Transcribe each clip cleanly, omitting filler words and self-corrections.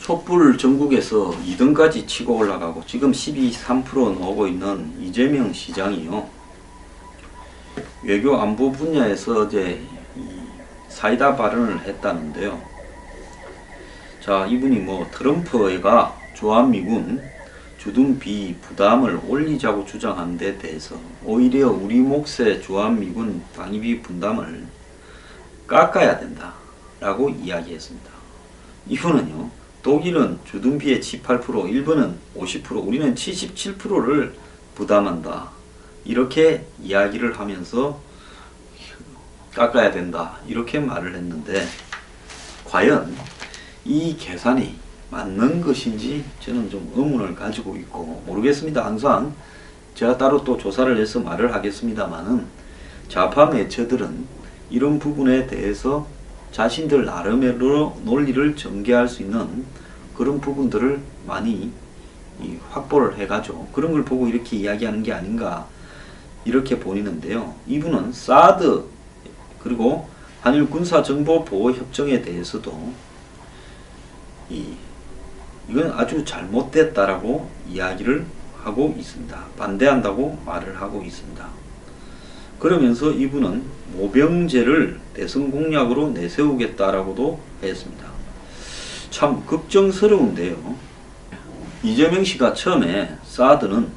촛불 전국에서 2등까지 치고 올라가고 지금 12.3% 나오고 있는 이재명 시장이요. 외교 안보 분야에서 어제 사이다 발언을 했다는데요. 자, 이분이 트럼프가 주한미군 주둔비 부담을 올리자고 주장한 데 대해서 오히려 우리 몫의 주한미군 방위비 분담을 깎아야 된다 라고 이야기했습니다. 이분은요, 독일은 주둔비의 18%, 일본은 50%, 우리는 77%를 부담한다 이렇게 이야기를 하면서 깎아야 된다 이렇게 말을 했는데, 과연 이 계산이 맞는 것인지 저는 좀 의문을 가지고 있고 모르겠습니다. 항상 제가 따로 또 조사를 해서 말을 하겠습니다만은, 좌파 매체들은 이런 부분에 대해서 자신들 나름의 논리를 전개할 수 있는 그런 부분들을 많이 확보를 해가지고 그런 걸 보고 이렇게 이야기하는 게 아닌가 이렇게 보이는데요. 이분은 사드 그리고 한일 군사정보보호협정에 대해서도 이건 아주 잘못됐다라고 이야기를 하고 있습니다. 반대한다고 말을 하고 있습니다. 그러면서 이분은 모병제를 대선 공약으로 내세우겠다라고도 했습니다. 참 걱정스러운데요. 이재명 씨가 처음에 사드는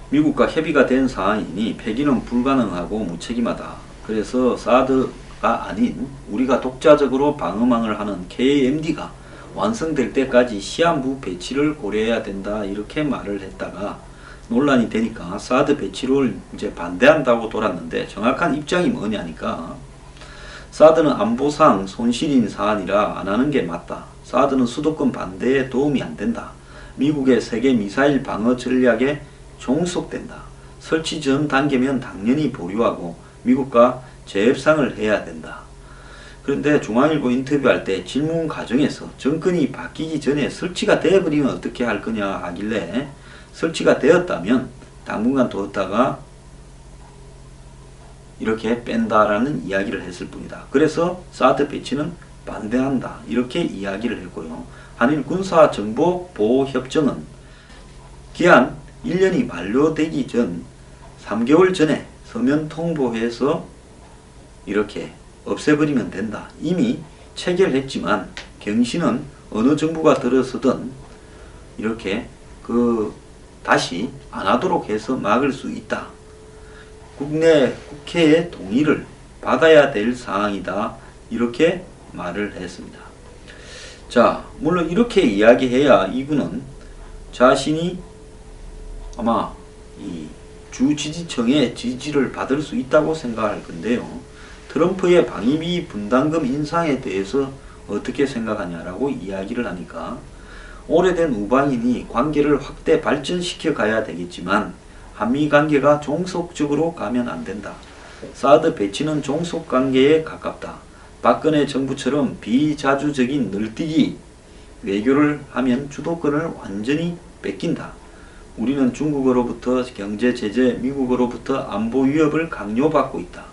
미국과 협의가 된 사안이니 폐기는 불가능하고 무책임하다. 그래서 사드가 아닌 우리가 독자적으로 방어망을 하는 KMD가 완성될 때까지 시한부 배치를 고려해야 된다 이렇게 말을 했다가 논란이 되니까 사드 배치를 이제 반대한다고 돌았는데, 정확한 입장이 뭐냐니까 사드는 안보상 손실인 사안이라 안 하는 게 맞다. 사드는 수도권 반대에 도움이 안 된다. 미국의 세계 미사일 방어 전략에 종속된다. 설치 전 단계면 당연히 보류하고 미국과 재협상을 해야 된다. 그런데 중앙일보 인터뷰할 때 질문 과정에서 정권이 바뀌기 전에 설치가 되어버리면 어떻게 할 거냐 하길래, 설치가 되었다면 당분간 뒀다가 이렇게 뺀다라는 이야기를 했을 뿐이다. 그래서 사드 배치는 반대한다 이렇게 이야기를 했고요. 한일 군사정보보호협정은 기한 1년이 만료되기 전 3개월 전에 서면 통보해서 이렇게 없애버리면 된다. 이미 체결했지만 경신은 어느 정부가 들어서든 이렇게 다시 안 하도록 해서 막을 수 있다. 국회의 동의를 받아야 될 사항이다. 이렇게 말을 했습니다. 자, 물론 이렇게 이야기해야 이분은 자신이 아마 이 주지지청의 지지를 받을 수 있다고 생각할 건데요. 트럼프의 방위비 분담금 인상에 대해서 어떻게 생각하냐라고 이야기를 하니까, 오래된 우방이니 관계를 확대 발전시켜 가야 되겠지만 한미 관계가 종속적으로 가면 안 된다. 사드 배치는 종속 관계에 가깝다. 박근혜 정부처럼 비자주적인 늘뛰기 외교를 하면 주도권을 완전히 뺏긴다. 우리는 중국으로부터 경제 제재, 미국으로부터 안보 위협을 강요받고 있다.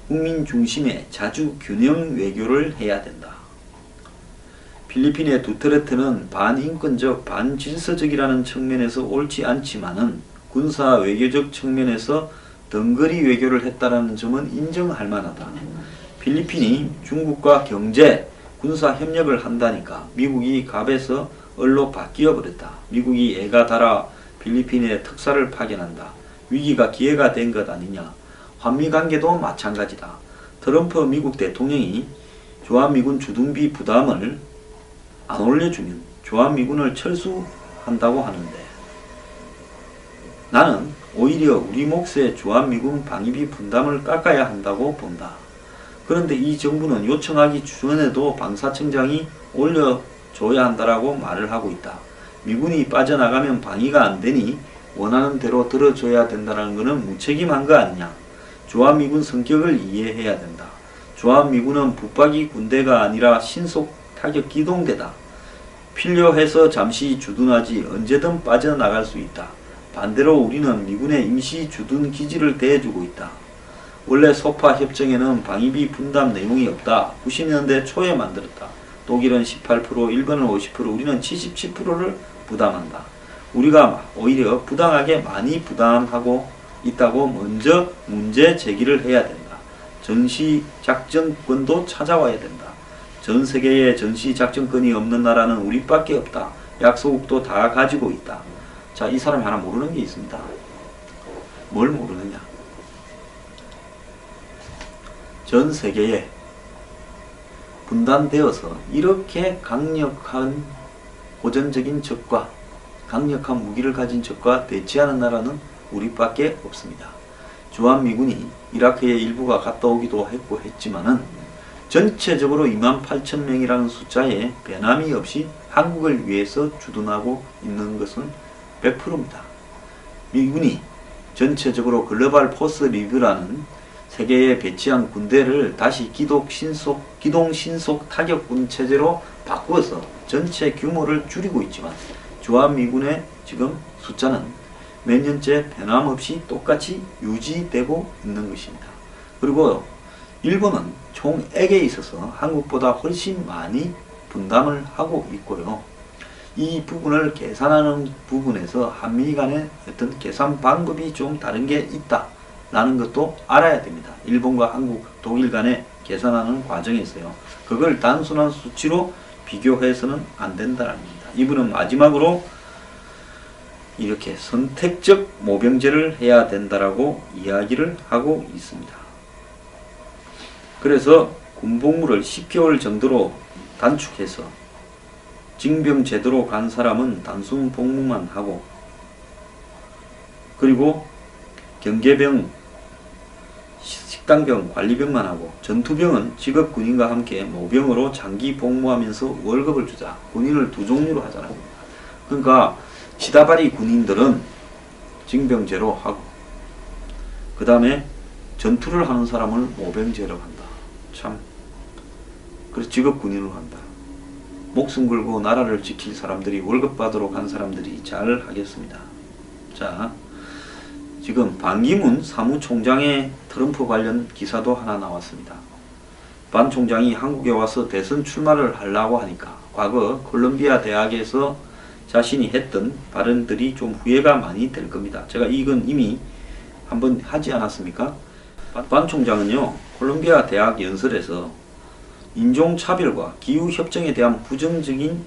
국민 중심의 자주 균형 외교를 해야 된다. 필리핀의 두테르테는 반인권적, 반질서적이라는 측면에서 옳지 않지만은 군사 외교적 측면에서 덩거리 외교를 했다라는 점은 인정할 만하다. 필리핀이 중국과 경제, 군사 협력을 한다니까 미국이 갑에서 얼로 바뀌어 버렸다. 미국이 애가 달아 필리핀에 특사를 파견한다. 위기가 기회가 된 것 아니냐. 한미관계도 마찬가지다. 트럼프 미국 대통령이 주한미군 주둔비 부담을 안 올려주면 주한미군을 철수한다고 하는데, 나는 오히려 우리 몫의 주한미군 방위비 분담을 깎아야 한다고 본다. 그런데 이 정부는 요청하기 전에도 방사청장이 올려줘야 한다라고 말을 하고 있다. 미군이 빠져나가면 방위가 안 되니 원하는 대로 들어줘야 된다는 것은 무책임한 거 아니냐. 주한미군 성격을 이해해야 된다. 주한미군은 붙박이 군대가 아니라 신속 타격 기동대다. 필요해서 잠시 주둔하지 언제든 빠져나갈 수 있다. 반대로 우리는 미군의 임시 주둔 기지를 대해주고 있다. 원래 소파 협정에는 방위비 분담 내용이 없다. 90년대 초에 만들었다. 독일은 18%, 일본은 50%, 우리는 77%를 부담한다. 우리가 오히려 부당하게 많이 부담하고 있다고 먼저 문제 제기를 해야 된다. 전시작전권도 찾아와야 된다. 전 세계에 전시작전권이 없는 나라는 우리밖에 없다. 약소국도 다 가지고 있다. 자, 이 사람이 하나 모르는 게 있습니다. 뭘 모르느냐? 전 세계에 분단되어서 이렇게 강력한 고전적인 적과 강력한 무기를 가진 적과 대치하는 나라는 우리밖에 없습니다. 주한미군이 이라크의 일부가 갔다 오기도 했고 했지만은 전체적으로 28,000명이라는 숫자에 변함이 없이 한국을 위해서 주둔하고 있는 것은 100%입니다. 미군이 전체적으로 글로벌 포스 리뷰라는 세계에 배치한 군대를 다시 기동 신속 타격군 체제로 바꾸어서 전체 규모를 줄이고 있지만 주한미군의 지금 숫자는 몇 년째 변함없이 똑같이 유지되고 있는 것입니다. 그리고 일본은 총액에 있어서 한국보다 훨씬 많이 분담을 하고 있고요. 이 부분을 계산하는 부분에서 한미 간의 어떤 계산 방법이 좀 다른 게 있다라는 것도 알아야 됩니다. 일본과 한국, 독일 간의 계산하는 과정에서요. 그걸 단순한 수치로 비교해서는 안 된다는 겁니다. 이분은 마지막으로 이렇게 선택적 모병제를 해야 된다라고 이야기를 하고 있습니다. 그래서 군복무를 10개월 정도로 단축해서 징병 제도로 간 사람은 단순 복무만 하고 그리고 경계병, 식당병, 관리병만 하고 전투병은 직업 군인과 함께 모병으로 장기 복무하면서 월급을 주자. 군인을 두 종류로 하잖아요. 그러니까 시다바리 군인들은 징병제로 하고 그 다음에 전투를 하는 사람을 모병제로 한다. 참 그래서 직업 군인으로 한다. 목숨 걸고 나라를 지킬 사람들이 월급 받으러 간 사람들이 잘 하겠습니다. 자, 지금 반기문 사무총장의 트럼프 관련 기사도 하나 나왔습니다. 반 총장이 한국에 와서 대선 출마를 하려고 하니까 과거 콜롬비아 대학에서 자신이 했던 발언들이 좀 후회가 많이 될 겁니다. 제가 이건 이미 한번 하지 않았습니까? 반 총장은요, 콜롬비아 대학 연설에서 인종차별과 기후협정에 대한 부정적인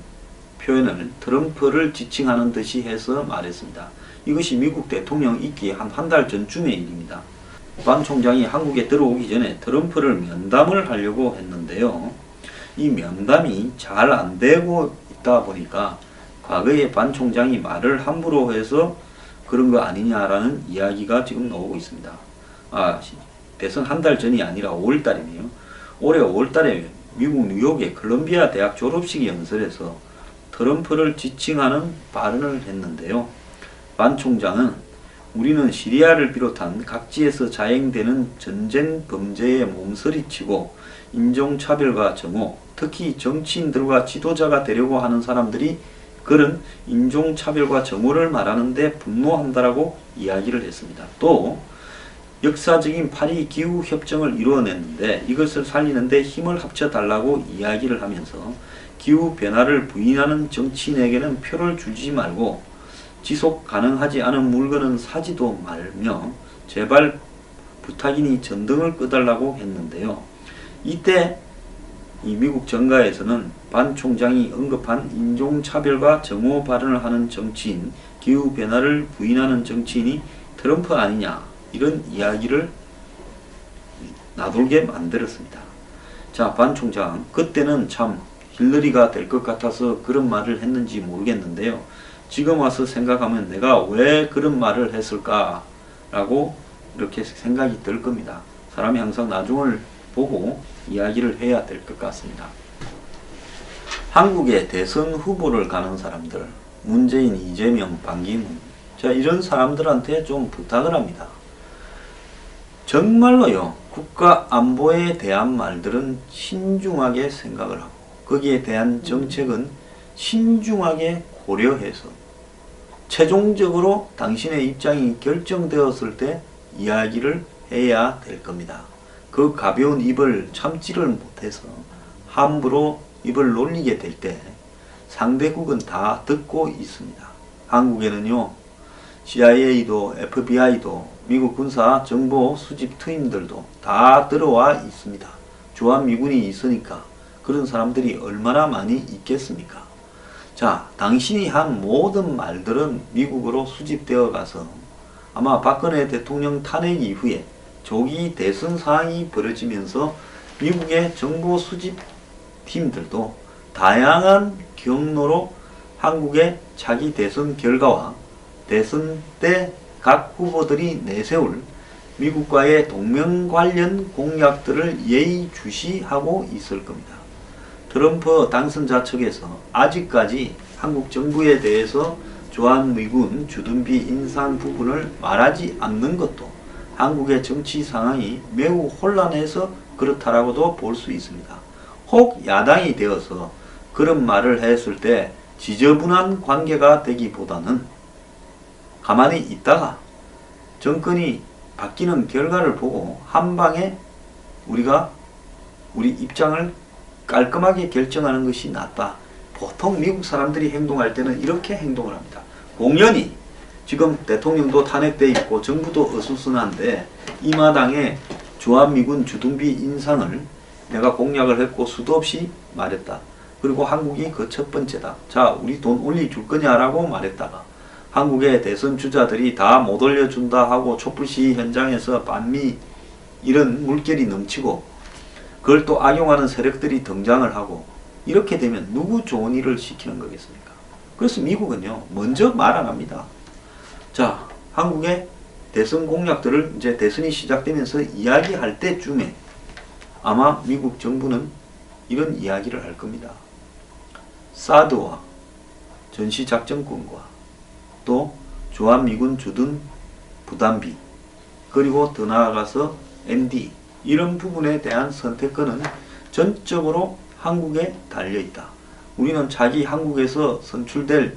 표현을 트럼프를 지칭하는 듯이 해서 말했습니다. 이것이 미국 대통령 있기 한 달 전쯤의 일입니다. 반 총장이 한국에 들어오기 전에 트럼프를 면담을 하려고 했는데요. 이 면담이 잘 안 되고 있다 보니까 과거에 반 총장이 말을 함부로 해서 그런 거 아니냐라는 이야기가 지금 나오고 있습니다. 대선 한 달 전이 아니라 5월달이네요. 올해 5월달에 미국 뉴욕의 콜롬비아 대학 졸업식 연설에서 트럼프를 지칭하는 발언을 했는데요. 반 총장은 우리는 시리아를 비롯한 각지에서 자행되는 전쟁 범죄에 몸서리치고 인종차별과 정오, 특히 정치인들과 지도자가 되려고 하는 사람들이 그런 인종차별과 정오를 말하는데 분노한다라고 이야기를 했습니다. 또 역사적인 파리 기후협정을 이루어냈는데 이것을 살리는데 힘을 합쳐달라고 이야기를 하면서 기후변화를 부인하는 정치인에게는 표를 주지 말고 지속 가능하지 않은 물건은 사지도 말며 제발 부탁이니 전등을 끄달라고 했는데요. 이때 이 미국 정가에서는 반 총장이 언급한 인종차별과 정오 발언을 하는 정치인, 기후변화를 부인하는 정치인이 트럼프 아니냐 이런 이야기를 나돌게 만들었습니다. 자, 반 총장 그때는 참 힐러리가 될 것 같아서 그런 말을 했는지 모르겠는데요. 지금 와서 생각하면 내가 왜 그런 말을 했을까 라고 이렇게 생각이 들 겁니다. 사람이 항상 나중을 보고 이야기를 해야 될 것 같습니다. 한국의 대선 후보를 가는 사람들, 문재인, 이재명, 반기문, 자, 이런 사람들한테 좀 부탁을 합니다. 정말로요, 국가 안보에 대한 말들은 신중하게 생각을 하고 거기에 대한 정책은 신중하게 고려해서 최종적으로 당신의 입장이 결정되었을 때 이야기를 해야 될 겁니다. 그 가벼운 입을 참지를 못해서 함부로 입을 놀리게 될 때 상대국은 다 듣고 있습니다. 한국에는요, CIA도 FBI도 미국 군사 정보 수집 트임들도 다 들어와 있습니다. 주한미군이 있으니까 그런 사람들이 얼마나 많이 있겠습니까? 자, 당신이 한 모든 말들은 미국으로 수집되어 가서 아마 박근혜 대통령 탄핵 이후에 조기 대선 상황이 벌어지면서 미국의 정보 수집 팀들도 다양한 경로로 한국의 차기 대선 결과와 대선 때 각 후보들이 내세울 미국과의 동맹 관련 공약들을 예의주시하고 있을 겁니다. 트럼프 당선자 측에서 아직까지 한국 정부에 대해서 주한미군 주둔비 인상 부분을 말하지 않는 것도 한국의 정치 상황이 매우 혼란해서 그렇다라고도 볼 수 있습니다. 혹 야당이 되어서 그런 말을 했을 때 지저분한 관계가 되기보다는 가만히 있다가 정권이 바뀌는 결과를 보고 한방에 우리가 우리 입장을 깔끔하게 결정하는 것이 낫다. 보통 미국 사람들이 행동할 때는 이렇게 행동을 합니다. 공연히 지금 대통령도 탄핵돼 있고 정부도 어수선한데 이 마당에 주한미군 주둔비 인상을 내가 공약을 했고 수도 없이 말했다. 그리고 한국이 그 첫 번째다. 자, 우리 돈 올려줄 거냐라고 말했다가 한국의 대선 주자들이 다 못 올려준다 하고 촛불 시위 현장에서 반미 이런 물결이 넘치고 그걸 또 악용하는 세력들이 등장을 하고 이렇게 되면 누구 좋은 일을 시키는 거겠습니까? 그래서 미국은요, 먼저 말 안 합니다. 자, 한국의 대선 공약들을 이제 대선이 시작되면서 이야기할 때쯤에 아마 미국 정부는 이런 이야기를 할 겁니다. 사드와 전시작전권과 또 주한미군 주둔 부담비 그리고 더 나아가서 MD 이런 부분에 대한 선택권은 전적으로 한국에 달려있다. 우리는 자기 한국에서 선출될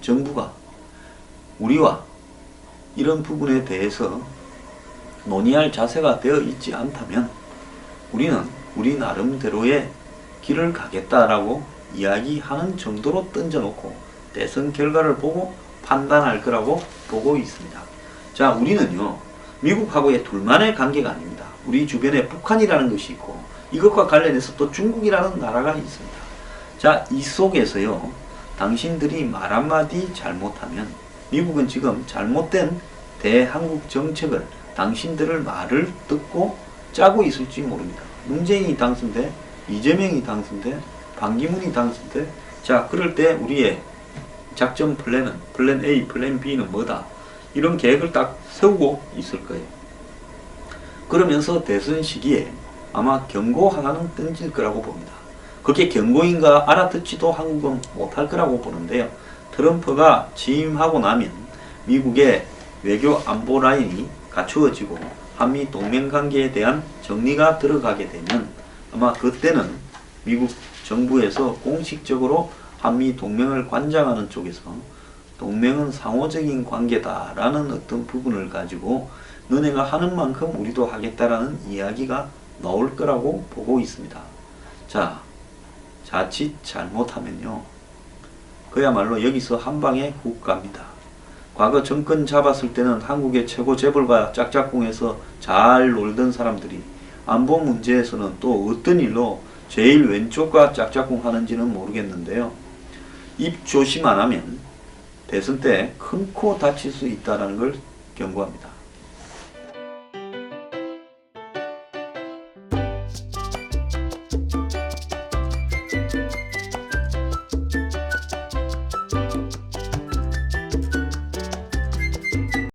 정부가 우리와 이런 부분에 대해서 논의할 자세가 되어 있지 않다면 우리는 우리 나름대로의 길을 가겠다라고 이야기하는 정도로 던져놓고 대선 결과를 보고 판단할 거라고 보고 있습니다. 자, 우리는요, 미국하고의 둘만의 관계가 아닙니다. 우리 주변에 북한이라는 것이 있고 이것과 관련해서 또 중국이라는 나라가 있습니다. 자, 이 속에서요, 당신들이 말 한마디 잘못하면 미국은 지금 잘못된 대한국 정책을 당신들의 말을 듣고 짜고 있을지 모릅니다. 문재인이 당선돼, 이재명이 당선돼, 반기문이 당선돼. 자, 그럴 때 우리의 작전 플랜은 플랜 A, 플랜 B는 뭐다? 이런 계획을 딱 세우고 있을 거예요. 그러면서 대선 시기에 아마 경고 하나는 던질 거라고 봅니다. 그게 경고인가 알아듣지도 한국은 못할 거라고 보는데요. 트럼프가 취임하고 나면 미국의 외교 안보 라인이 갖추어지고 한미 동맹 관계에 대한 정리가 들어가게 되면 아마 그때는 미국 정부에서 공식적으로 한미 동맹을 관장하는 쪽에서 동맹은 상호적인 관계다라는 어떤 부분을 가지고 너네가 하는 만큼 우리도 하겠다라는 이야기가 나올 거라고 보고 있습니다. 자, 자칫 잘못하면요, 그야말로 여기서 한 방에 훅 갑니다. 과거 정권 잡았을 때는 한국의 최고 재벌과 짝짝꿍에서 잘 놀던 사람들이 안보 문제에서는 또 어떤 일로 제일 왼쪽과 짝짝꿍 하는지는 모르겠는데요. 입 조심 안 하면 대선 때 큰 코 다칠 수 있다는 걸 경고합니다.